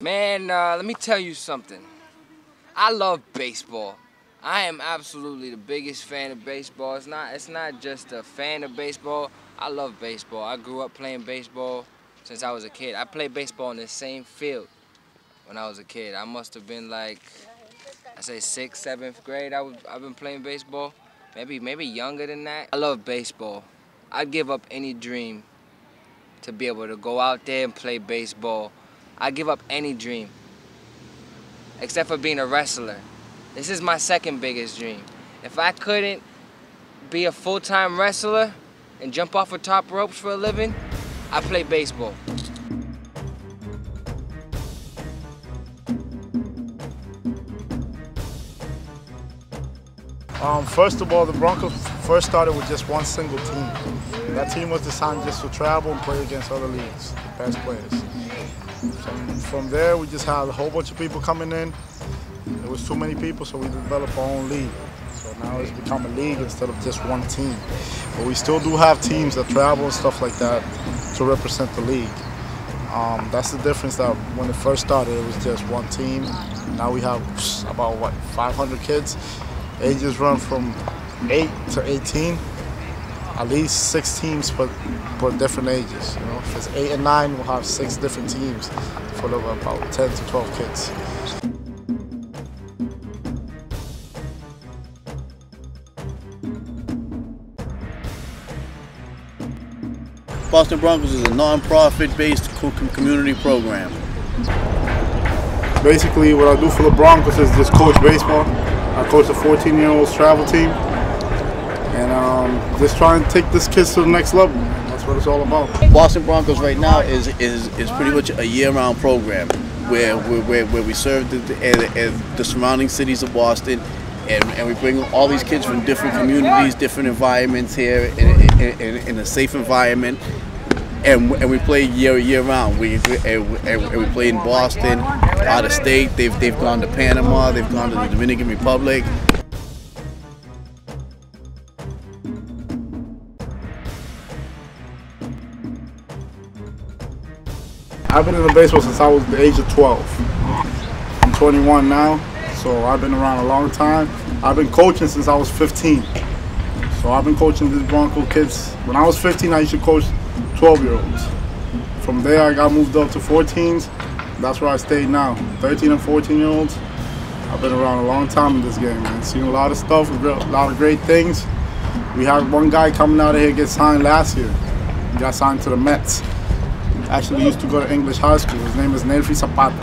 Man, let me tell you something. I love baseball. I am absolutely the biggest fan of baseball. It's not just a fan of baseball. I love baseball. I grew up playing baseball since I was a kid. I played baseball in the same field when I was a kid. I must have been like, I say 6th, 7th grade. I've been playing baseball. Maybe younger than that. I love baseball. I'd give up any dream to be able to go out there and play baseball. I'd give up any dream, except for being a wrestler. This is my second biggest dream. If I couldn't be a full-time wrestler and jump off of top ropes for a living, I'd play baseball. First of all, the Broncos first started with just one single team. That team was designed just to travel and play against other leagues, the best players. So from there, we just had a whole bunch of people coming in. There was too many people, so we developed our own league. So now it's become a league instead of just one team. But we still do have teams that travel and stuff like that to represent the league. That's the difference, that when it first started, it was just one team. Now we have about, 500 kids. Ages run from 8 to 18. At least 6 teams per different ages. You know, if it's 8 and 9, we'll have 6 different teams full of about 10 to 12 kids. Boston Broncos is a non-profit-based community program. Basically, what I do for the Broncos is just coach baseball. I coach the 14-year-olds travel team, and just trying to take this kids to the next level. That's what it's all about. Boston Broncos right now is pretty much a year-round program where we serve the surrounding cities of Boston, and we bring all these kids from different communities, different environments here in a safe environment. And we play year round. We play in Boston, out of state. They've gone to Panama. They've gone to the Dominican Republic. I've been in the baseball since I was the age of 12. I'm 21 now, so I've been around a long time. I've been coaching since I was 15. So I've been coaching these Bronco kids. When I was 15, I used to coach 12-year-olds. From there, I got moved up to 14s. That's where I stayed now. 13 and 14-year-olds. I've been around a long time in this game, man. Seen a lot of stuff, a lot of great things. We had one guy coming out of here get signed last year. He got signed to the Mets. Actually, he used to go to English high school. His name is Nelfi Zapata.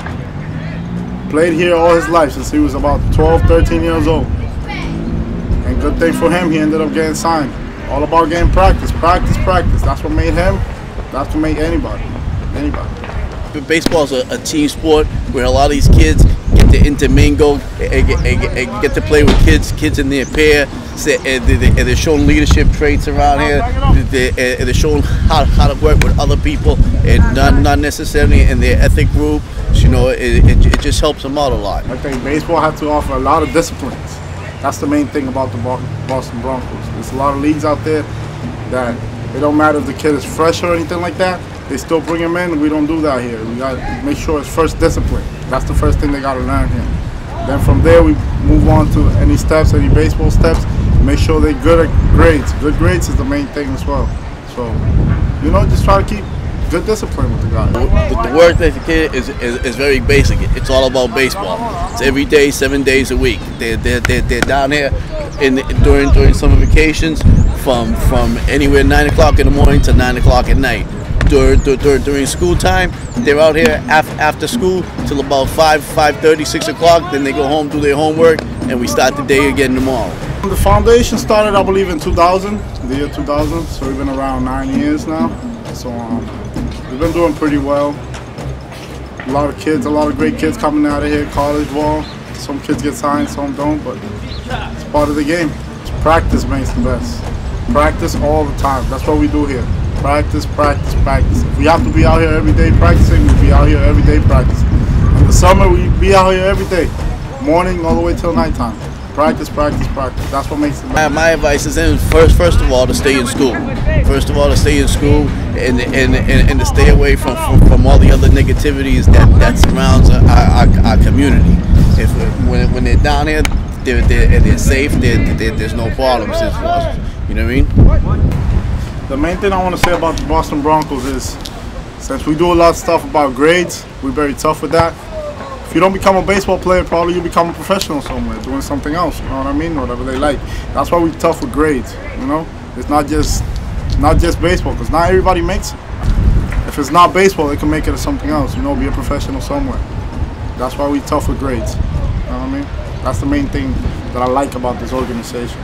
Played here all his life since he was about 12, 13 years old. And good thing for him, he ended up getting signed. All about getting practice, practice, practice. That's what made him. That's what made anybody. Baseball is a team sport where a lot of these kids get to intermingle and get to play with kids in their pair. And they're showing leadership traits around here. They're showing how to work with other people, and not necessarily in their ethnic group. You know, it just helps them out a lot. I think baseball has to offer a lot of disciplines. That's the main thing about the Boston Broncos. There's a lot of leagues out there that it don't matter if the kid is fresh or anything like that. They still bring him in. We don't do that here. We got to make sure it's first discipline. That's the first thing they got to learn here. Then from there, we move on to any steps, any baseball steps. Make sure they're good at grades. Good grades is the main thing as well. So, you know, just try to keep good discipline with the guys. The work ethic here is very basic. It's all about baseball. It's every day, 7 days a week. They're down here during summer vacations from anywhere 9 o'clock in the morning to 9 o'clock at night. During school time, they're out here after school till about 5:30, 6 o'clock. Then they go home, do their homework, and we start the day again tomorrow. The foundation started, I believe, in 2000, the year 2000. So we've been around 9 years now. So we've been doing pretty well. A lot of kids, a lot of great kids coming out of here, college ball. Some kids get signed, some don't, but it's part of the game. Practice makes the best. Practice all the time. That's what we do here. Practice, practice, practice. If we have to be out here every day practicing, we'll be out here every day practicing. In the summer, we be out here every day, morning all the way till nighttime. Practice, practice, practice. That's what makes it. My advice is first of all to stay in school. First of all to stay in school and to stay away from all the other negativity. activities that surrounds our community. If when they're down here, they're safe. There's no problems for us. You know what I mean? The main thing I want to say about the Boston Broncos is, since we do a lot of stuff about grades, we're very tough with that. If you don't become a baseball player, probably you become a professional somewhere, doing something else, you know what I mean? Whatever they like. That's why we're tough with grades, you know? It's not just baseball, because not everybody makes it. If it's not baseball, they can make it as something else, you know, be a professional somewhere. That's why we're tough with grades, you know what I mean? That's the main thing that I like about this organization.